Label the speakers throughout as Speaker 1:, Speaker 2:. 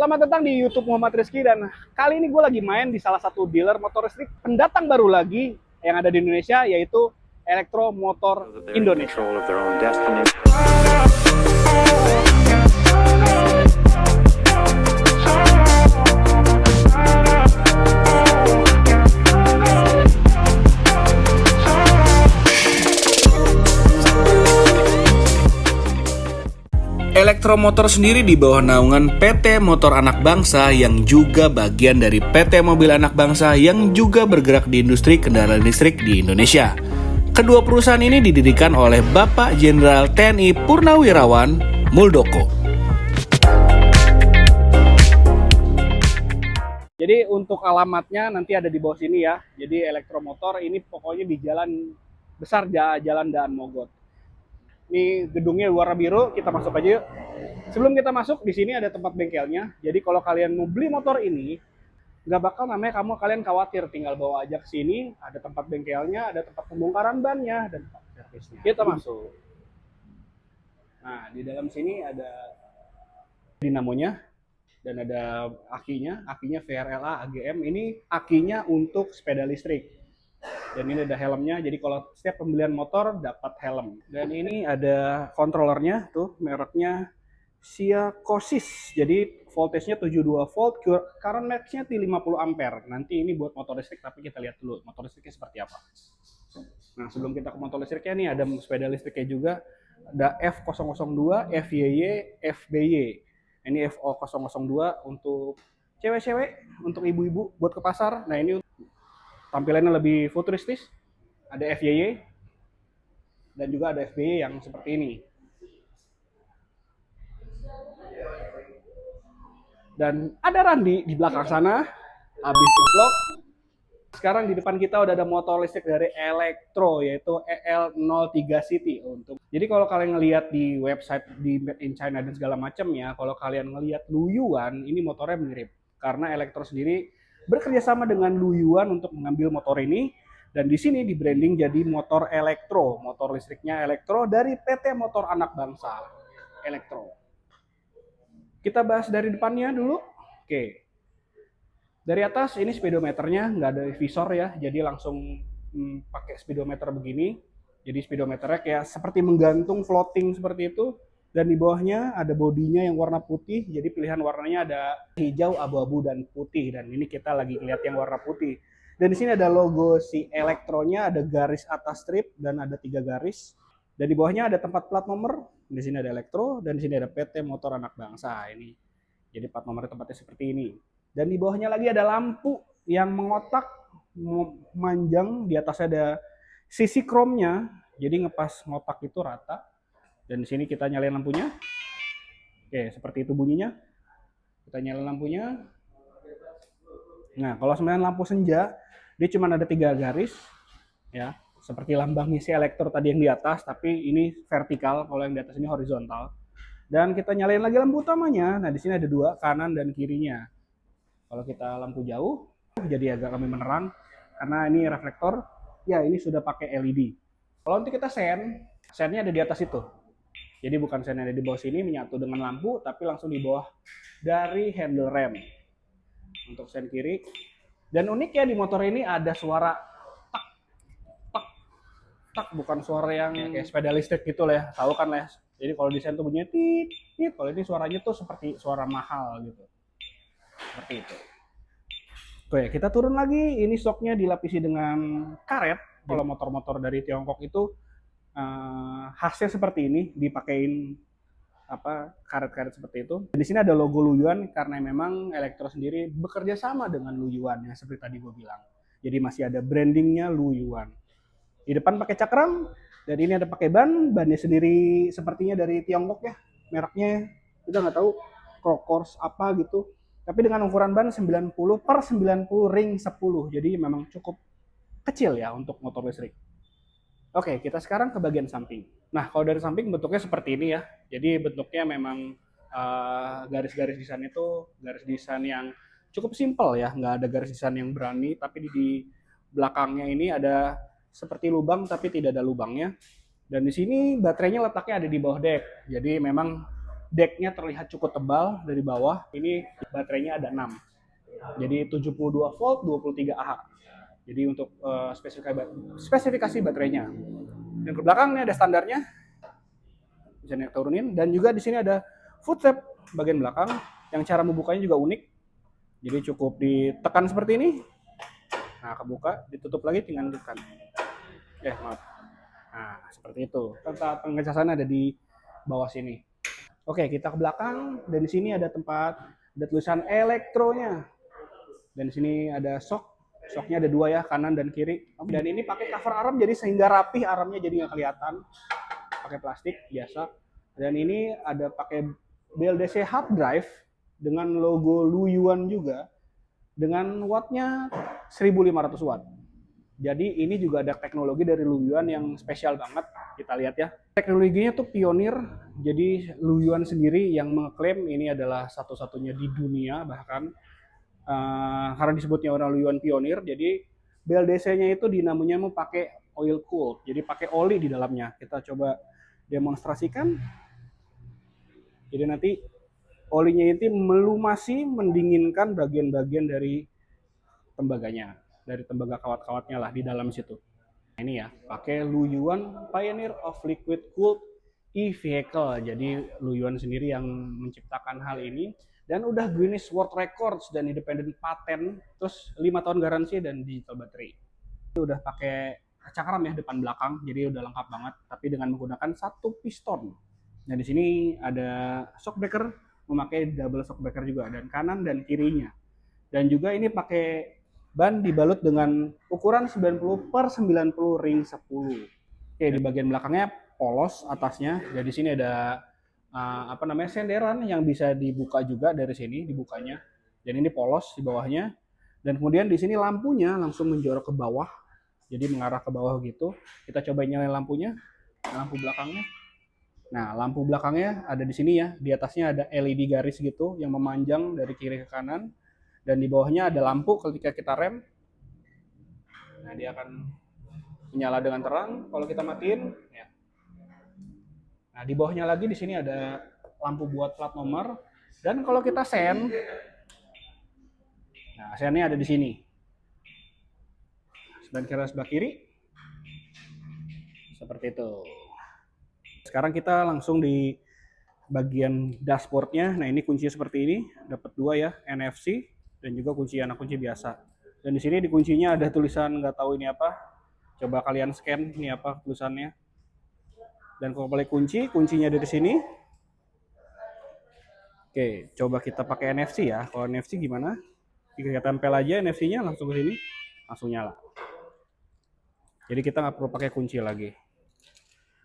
Speaker 1: Selamat datang di YouTube Muhammad Rizky, dan kali ini gue lagi main di salah satu dealer motor listrik pendatang baru lagi yang ada di Indonesia, yaitu Elektro Motor Indonesia.
Speaker 2: Elektromotor sendiri di bawah naungan PT Motor Anak Bangsa yang juga bagian dari PT Mobil Anak Bangsa yang juga bergerak di industri kendaraan listrik di Indonesia. Kedua perusahaan ini didirikan oleh Bapak Jenderal TNI Purnawirawan Muldoko.
Speaker 1: Jadi untuk alamatnya nanti ada di bawah sini ya. Jadi Elektromotor ini pokoknya di jalan besar, Jalan Daan Mogot. Ini gedungnya warna biru, kita masuk aja yuk. Sebelum kita masuk, di sini ada tempat bengkelnya. Jadi kalau kalian mau beli motor ini, nggak bakal namanya kalian khawatir. Tinggal bawa aja ke sini, ada tempat bengkelnya, ada tempat pembongkaran bannya, dan tempat servisnya. Kita masuk. Nah, di dalam sini ada dinamonya, dan ada akinya VRLA AGM. Ini akinya untuk sepeda listrik. Dan ini ada helmnya, jadi kalau setiap pembelian motor dapat helm. Dan ini ada controllernya, tuh mereknya Siacosis. Jadi voltage-nya 72 volt, current max-nya 50 ampere. Nanti ini buat motor listrik, tapi kita lihat dulu motor listriknya seperti apa. Nah, sebelum kita ke motor listriknya nih, ada sepeda listriknya juga. Ada F002, FYY, FBY. Ini FO002 untuk cewek-cewek, untuk ibu-ibu buat ke pasar. Nah, ini tampilannya lebih futuristis, ada FYY, dan juga ada FBY yang seperti ini. Dan ada Randi di belakang sana, habis vlog. Sekarang di depan kita udah ada motor listrik dari Elektro, yaitu EL03 City. Jadi kalau kalian ngelihat di website di Made in China dan segala macam ya, kalau kalian ngelihat Luyuan, ini motornya mirip. Karena Elektro sendiri bekerja sama dengan Luyuan untuk mengambil motor ini, dan di sini di branding jadi motor Elektro, motor listriknya Elektro dari PT Motor Anak Bangsa, Elektro. Kita bahas dari depannya dulu. Oke. Dari atas ini speedometernya, nggak ada visor ya, jadi langsung pakai speedometer begini. Jadi speedometernya kayak seperti menggantung floating seperti itu. Dan di bawahnya ada bodinya yang warna putih, jadi pilihan warnanya ada hijau, abu-abu, dan putih. Dan ini kita lagi lihat yang warna putih. Dan di sini ada logo si Elektronya, ada garis atas strip dan ada 3 garis. Dan di bawahnya ada tempat plat nomor. Di sini ada Elektro dan di sini ada PT Motor Anak Bangsa ini. Jadi plat nomornya tempatnya seperti ini. Dan di bawahnya lagi ada lampu yang mengotak, manjang. Di atasnya ada sisi chrome-nya, jadi ngepas ngotak itu rata. Dan di sini kita nyalain lampunya. Oke, seperti itu bunyinya. Kita nyalain lampunya. Nah, kalau sebenarnya lampu senja, dia cuma ada 3 garis, ya, seperti lambangnya si Elektro tadi yang di atas, tapi ini vertikal. Kalau yang di atas ini horizontal. Dan kita nyalain lagi lampu utamanya. Nah, di sini ada 2, kanan dan kirinya. Kalau kita lampu jauh, jadi agak kami menerang karena ini reflektor. Ya, ini sudah pakai LED. Kalau nanti kita sennya ada di atas itu. Jadi bukan sen yang ada di bawah sini menyatu dengan lampu, tapi langsung di bawah dari handle rem. Untuk sen kiri. Dan uniknya di motor ini ada suara tak, tak, tak. Bukan suara yang kayak sepeda listrik gitu lah ya. Tahu kan lah ya. Jadi kalau di sen tuh bunyinya tit, tit. Kalau ini suaranya tuh seperti suara mahal gitu. Seperti itu. Oke, kita turun lagi. Ini shocknya dilapisi dengan karet. Kalau motor-motor dari Tiongkok itu khasnya seperti ini, dipakein karet-karet seperti itu. Di sini ada logo Luyuan karena memang Elektro sendiri bekerja sama dengan Luyuan ya, seperti tadi gue bilang. Jadi masih ada brandingnya Luyuan. Di depan pakai cakram, dan ini ada pakai bannya sendiri sepertinya dari Tiongkok ya. Mereknya kita nggak tahu, Crocors apa gitu. Tapi dengan ukuran ban 90/90 ring 10. Jadi memang cukup kecil ya untuk motor listrik. Oke, kita sekarang ke bagian samping. Nah, kalau dari samping bentuknya seperti ini ya. Jadi bentuknya memang garis-garis desain itu garis desain yang cukup simpel ya. Nggak ada garis desain yang berani, tapi di belakangnya ini ada seperti lubang tapi tidak ada lubangnya. Dan di sini baterainya letaknya ada di bawah dek. Jadi memang decknya terlihat cukup tebal dari bawah. Ini baterainya ada 6. Jadi 72 volt, 23 Ah. Jadi untuk spesifikasi baterainya. Dan ke belakang ini ada standarnya. Bisa turunin, dan juga di sini ada foot tab bagian belakang yang cara membukanya juga unik. Jadi cukup ditekan seperti ini. Nah, kebuka, ditutup lagi tinggal ditekan. Maaf. Nah, seperti itu. Tempat pengecasan ada di bawah sini. Oke, kita ke belakang, dan di sini ada tempat, ada tulisan elektronya. Dan di sini ada shocknya ada 2 ya, kanan dan kiri. Dan ini pakai cover arm, jadi sehingga rapih armnya, jadi nggak kelihatan. Pakai plastik biasa. Dan ini ada pakai BLDC hard drive dengan logo Luyuan juga, dengan wattnya 1500 watt. Jadi ini juga ada teknologi dari Luyuan yang spesial banget. Kita lihat ya. Teknologinya tuh pionir. Jadi Luyuan sendiri yang mengklaim ini adalah satu-satunya di dunia bahkan. Karena disebutnya orang Luyuan pionir, jadi BLDC-nya itu dinamanya mau pakai oil cooled. Jadi pakai oli di dalamnya. Kita coba demonstrasikan. Jadi nanti olinya itu melumasi, mendinginkan bagian-bagian dari tembaganya, dari tembaga kawat-kawatnya lah di dalam situ. Nah, ini ya, pakai Luyuan Pioneer of Liquid Cooled E-Vehicle. Jadi Luyuan sendiri yang menciptakan hal ini, dan udah Guinness World Records dan Independent Patent, terus 5 tahun garansi dan digital battery. Itu udah pakai cakram ya depan belakang, jadi udah lengkap banget, tapi dengan menggunakan 1 piston. Nah, di sini ada shock breaker, memakai double shock breaker juga, dan kanan dan kirinya. Dan juga ini pakai ban dibalut dengan ukuran 90/90 ring 10. Oke, di bagian belakangnya polos atasnya. Jadi di sini ada senderan yang bisa dibuka juga dari sini dibukanya. Dan ini polos di bawahnya. Dan kemudian di sini lampunya langsung menjorok ke bawah. Jadi mengarah ke bawah gitu. Kita coba nyalain lampunya, lampu belakangnya. Nah, lampu belakangnya ada di sini ya. Di atasnya ada LED garis gitu yang memanjang dari kiri ke kanan. Dan di bawahnya ada lampu ketika kita rem. Nah, dia akan menyala dengan terang kalau kita matiin. Ya. Nah, di bawahnya lagi di sini ada lampu buat plat nomor. Dan kalau kita sen, nah sennya ada di sini. Sebelah kiri, seperti itu. Sekarang kita langsung di bagian dashboardnya. Nah, ini kuncinya seperti ini, dapat 2 ya, NFC dan juga kunci anak kunci biasa. Dan di sini di kuncinya ada tulisan nggak tahu ini apa. Coba kalian scan ini apa tulisannya. Dan kalau balik kuncinya ada di sini. Oke, coba kita pakai NFC ya. Kalau NFC gimana? Kita tempel aja NFC-nya langsung ke sini, langsung nyala. Jadi kita nggak perlu pakai kunci lagi.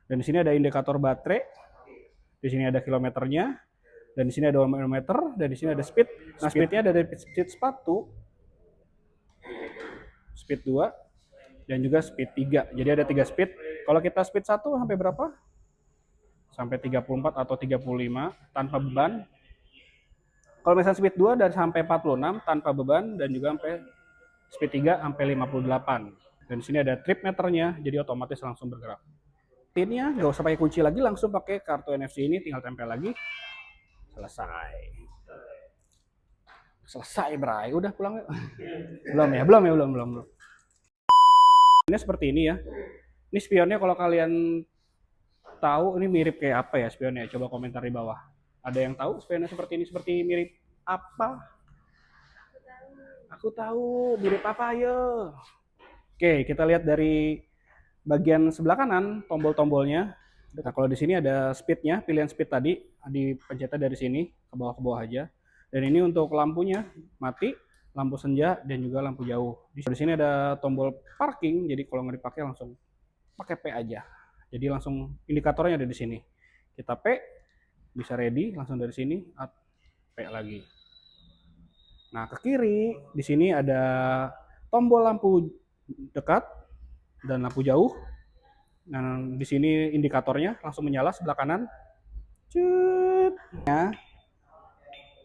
Speaker 1: Dan di sini ada indikator baterai. Di sini ada kilometernya. Dan di sini ada odometer. Dan di sini ada speed. Nah, speednya ada dari speed 1, speed 2, dan juga speed 3. Jadi ada 3 speed. Kalau kita speed 1 sampai berapa? Sampai 34 atau 35 tanpa beban. Kalau misalnya speed 2 dari sampai 46 tanpa beban, dan juga sampai speed 3 sampai 58. Dan di sini ada trip meternya, jadi otomatis langsung bergerak. Pinnya nggak usah pakai kunci lagi, langsung pakai kartu NFC ini, tinggal tempel lagi. Selesai, Bray. Udah pulang yuk. Belum. Ini seperti ini ya. Ini spionnya kalau kalian tahu ini mirip kayak apa ya spionnya? Coba komentar di bawah. Ada yang tahu spionnya seperti ini, seperti mirip apa? Aku tahu mirip apa, ayo. Oke, kita lihat dari bagian sebelah kanan tombol-tombolnya. Nah, kalau di sini ada speednya, pilihan speed tadi dipencetnya dari sini ke bawah aja. Dan ini untuk lampunya mati, lampu senja, dan juga lampu jauh. Di sini ada tombol parking, jadi kalau nggak dipakai langsung pakai P aja. Jadi langsung indikatornya ada di sini. Kita P, bisa ready langsung dari sini, P lagi. Nah, ke kiri di sini ada tombol lampu dekat dan lampu jauh. Nah, di sini indikatornya langsung menyala sebelah kanan. Cut. Ya.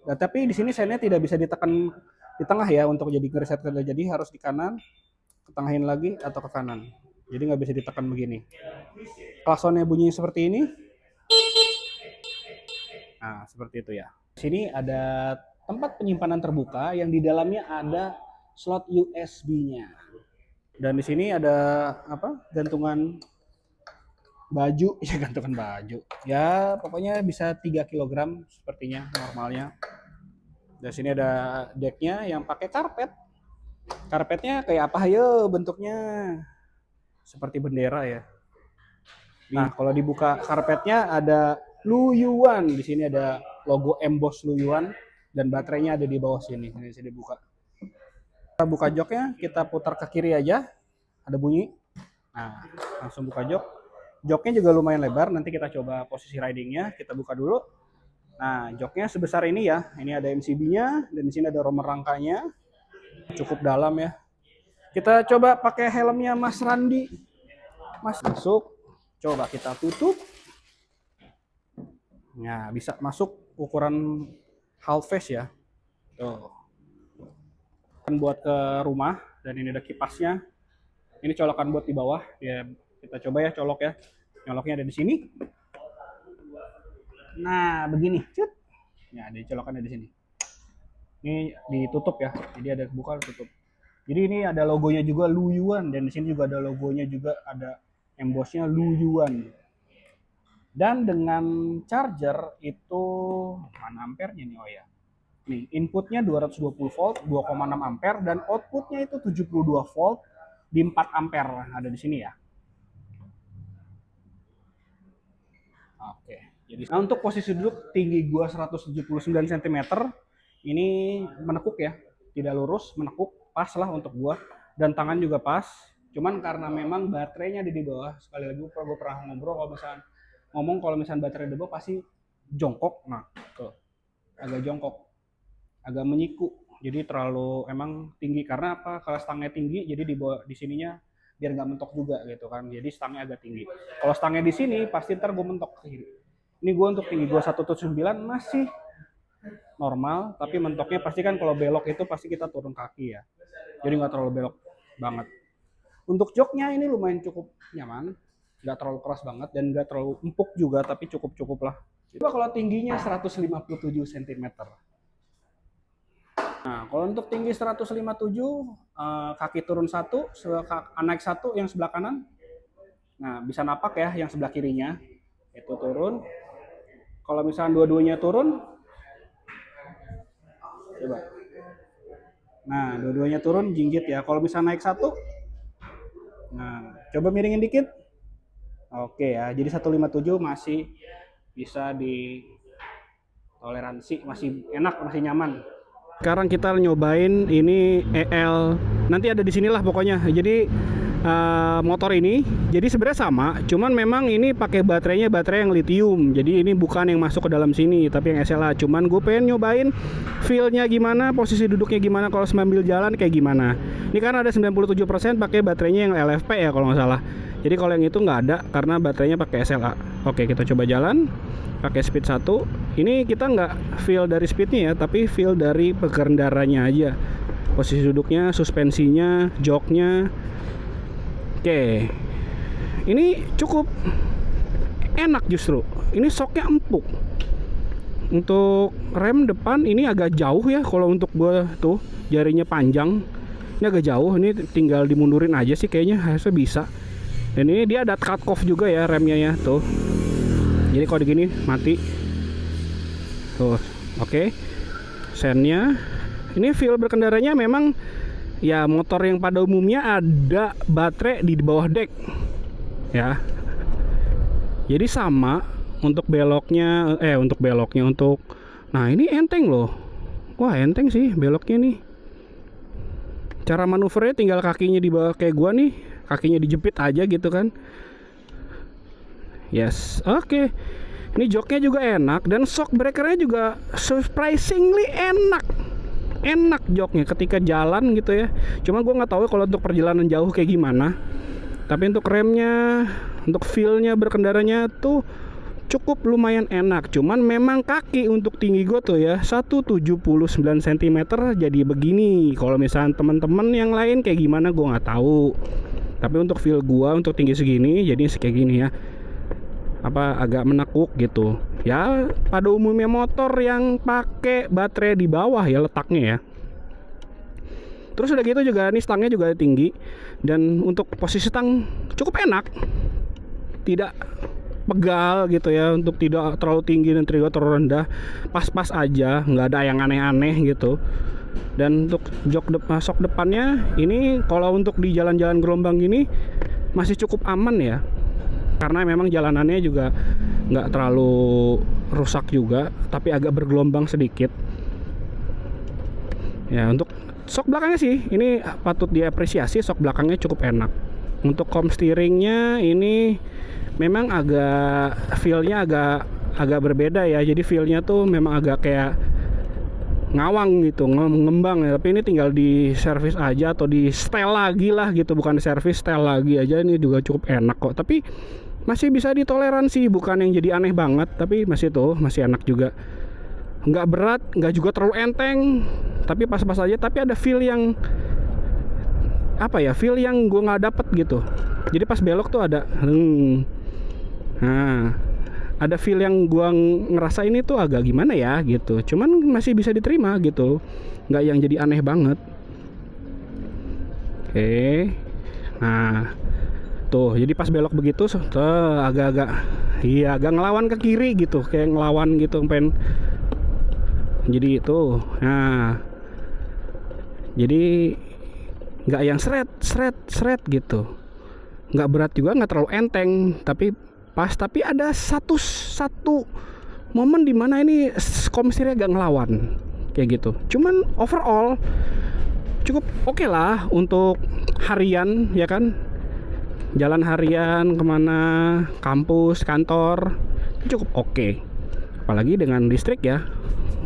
Speaker 1: Nah, tapi di sini sennya tidak bisa ditekan di tengah ya untuk jadi reset kerja. Jadi harus di kanan, ketengahin lagi atau ke kanan. Jadi nggak bisa ditekan begini. Klaksonnya bunyi seperti ini. Nah, seperti itu ya. Di sini ada tempat penyimpanan terbuka yang di dalamnya ada slot USB-nya. Dan di sini ada apa? Gantungan baju, ya gantungan baju. Ya, pokoknya bisa 3 kg sepertinya normalnya. Dan sini ada decknya yang pakai karpet. Karpetnya kayak apa ayo bentuknya? Seperti bendera ya. Nah, kalau dibuka karpetnya ada Luyuan. Di sini ada logo emboss Luyuan dan baterainya ada di bawah sini. Ini bisa dibuka. Kita buka joknya, kita putar ke kiri aja. Ada bunyi. Nah, langsung buka jok. Joknya juga lumayan lebar. Nanti kita coba posisi ridingnya. Kita buka dulu. Nah, joknya sebesar ini ya. Ini ada MCB-nya dan di sini ada romer rangkanya. Cukup dalam ya. Kita coba pakai helmnya Mas Randi. Mas masuk. Coba kita tutup. Nah, bisa masuk ukuran half face ya. Tuh. Kan buat ke rumah dan ini ada kipasnya. Ini colokan buat di bawah. Ya, kita coba ya colok ya. Nyoloknya ada di sini. Nah, begini. Cut. Ya, ada colokannya di sini. Ini ditutup ya. Jadi ada buka tutup. Jadi ini ada logonya juga Luyuan dan di sini juga ada logonya juga ada embossnya Luyuan. Dan dengan charger itu mana ampernya nih oh ya. Nih, inputnya 220 volt, 2,6 ampere dan outputnya itu 72 volt di 4 ampere ada di sini ya. Oke. Jadi untuk posisi duduk tinggi gua 179 cm. Ini menekuk ya, tidak lurus, menekuk, pas lah untuk gua dan tangan juga pas. Cuman karena memang baterainya ada di bawah, sekali lagi gua pernah ngobrol kalau misalnya baterai di bawah pasti jongkok. Nah, tuh. Agak jongkok. Agak menyiku. Jadi terlalu emang tinggi karena apa? Kalau stangnya tinggi jadi di bawah di sininya biar nggak mentok juga gitu kan. Jadi stangnya agak tinggi. Kalau stangnya di sini pasti ntar gue mentok ke kiri. Ini gue untuk tinggi gue 179 masih normal, tapi mentoknya pasti kan kalau belok itu pasti kita turun kaki ya. Jadi nggak terlalu belok banget. Untuk joknya ini lumayan cukup nyaman, nggak terlalu keras banget dan nggak terlalu empuk juga, tapi cukup lah. Coba kalau tingginya 157 cm. Nah, kalau untuk tinggi 157, kaki turun satu, naik satu yang sebelah kanan. Nah, bisa napak ya yang sebelah kirinya. Itu turun. Kalau misalnya dua-duanya turun, coba. Nah, dua-duanya turun jinggit ya. Kalau misalnya naik satu, nah, coba miringin dikit. Oke ya, jadi 157 masih bisa ditoleransi, masih enak, masih nyaman. Sekarang kita nyobain ini EL, nanti ada di sinilah pokoknya. Jadi motor ini, jadi sebenarnya sama, cuman memang ini pakai baterai yang lithium. Jadi ini bukan yang masuk ke dalam sini, tapi yang SLA. Cuman gue pengen nyobain feel-nya gimana, posisi duduknya gimana, kalau sambil jalan kayak gimana. Ini kan ada 97% pakai baterainya yang LFP ya kalau nggak salah. Jadi kalau yang itu nggak ada karena baterainya pakai SLA. Oke, kita coba jalan pakai speed 1. Ini kita nggak feel dari speednya ya, tapi feel dari pengendaranya aja. Posisi duduknya, suspensinya, joknya. Oke, ini cukup enak justru. Ini shocknya empuk. Untuk rem depan ini agak jauh ya. Kalau untuk gua tuh jarinya panjang, ini agak jauh. Ini tinggal dimundurin aja sih kayaknya, harusnya bisa. Dan ini dia ada cut off juga ya remnya ya tuh. Jadi kalau begini mati. Tuh, oke. Sennya. Ini feel berkendaranya memang ya motor yang pada umumnya ada baterai di bawah deck ya. Jadi sama untuk beloknya untuk nah ini enteng loh. Wah, enteng sih beloknya nih. Cara manuvernya tinggal kakinya di bawah kayak gua nih, kakinya dijepit aja gitu kan. Yes, oke. Ini joknya juga enak dan shock breakernya juga surprisingly enak. Enak joknya ketika jalan gitu ya. Cuma gue nggak tahu kalau untuk perjalanan jauh kayak gimana. Tapi untuk remnya, untuk feel-nya berkendaranya tuh cukup lumayan enak. Cuman memang kaki untuk tinggi gue tuh ya 179 cm jadi begini. Kalau misalnya teman-teman yang lain kayak gimana gue nggak tahu. Tapi untuk feel gue untuk tinggi segini jadi kayak gini ya. agak menekuk gitu. Ya pada umumnya motor yang pakai baterai di bawah ya letaknya ya. Terus udah gitu juga nih stangnya juga tinggi, dan untuk posisi stang cukup enak, tidak pegal gitu ya, untuk tidak terlalu tinggi dan tidak terlalu rendah, pas-pas aja, nggak ada yang aneh-aneh gitu. Dan untuk sok depannya ini kalau untuk di jalan-jalan gelombang gini masih cukup aman ya, karena memang jalanannya juga nggak terlalu rusak juga, tapi agak bergelombang sedikit ya. Untuk sok belakangnya sih ini patut diapresiasi, sok belakangnya cukup enak. Untuk kom steeringnya ini memang agak feelnya agak berbeda ya, jadi feelnya tuh memang agak kayak ngawang gitu, ngembang ya. Tapi ini tinggal di servis aja atau di setel lagi lah gitu, bukan di servis, setel lagi aja. Ini juga cukup enak kok, tapi masih bisa ditoleransi, bukan yang jadi aneh banget, tapi masih enak juga. Nggak berat, nggak juga terlalu enteng, tapi pas-pas aja. Tapi ada feel yang feel yang gue nggak dapet gitu. Jadi pas belok tuh ada ada feel yang gua ngerasa ini tuh agak gimana ya gitu, cuman masih bisa diterima gitu, nggak yang jadi aneh banget. Oke, nah tuh jadi pas belok begitu tuh agak ngelawan ke kiri gitu, kayak ngelawan gitu pengen, jadi itu. Nah jadi nggak yang seret gitu, nggak berat juga, nggak terlalu enteng, tapi pas. Tapi ada satu momen dimana ini komstirnya agak ngelawan kayak gitu. Cuman overall cukup oke lah untuk harian ya kan, jalan harian kemana, kampus, kantor, cukup oke. Apalagi dengan listrik ya,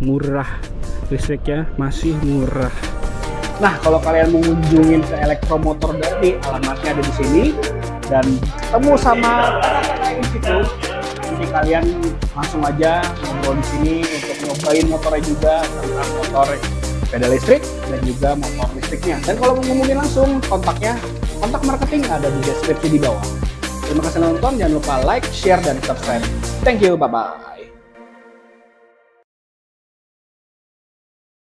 Speaker 1: murah, listriknya masih murah. Nah, kalau kalian mau kunjungin ke Elektromotor Derby, alamatnya ada di sini, dan ketemu sama di situ. Jadi kalian langsung aja ngobrol di sini untuk nyobain motornya juga, tentang motor pedal listrik dan juga motor listriknya. Dan kalau mau ngomongin langsung, kontak marketing ada di deskripsi di bawah. Terima kasih nonton, jangan lupa like, share, dan subscribe. Thank you, bye-bye.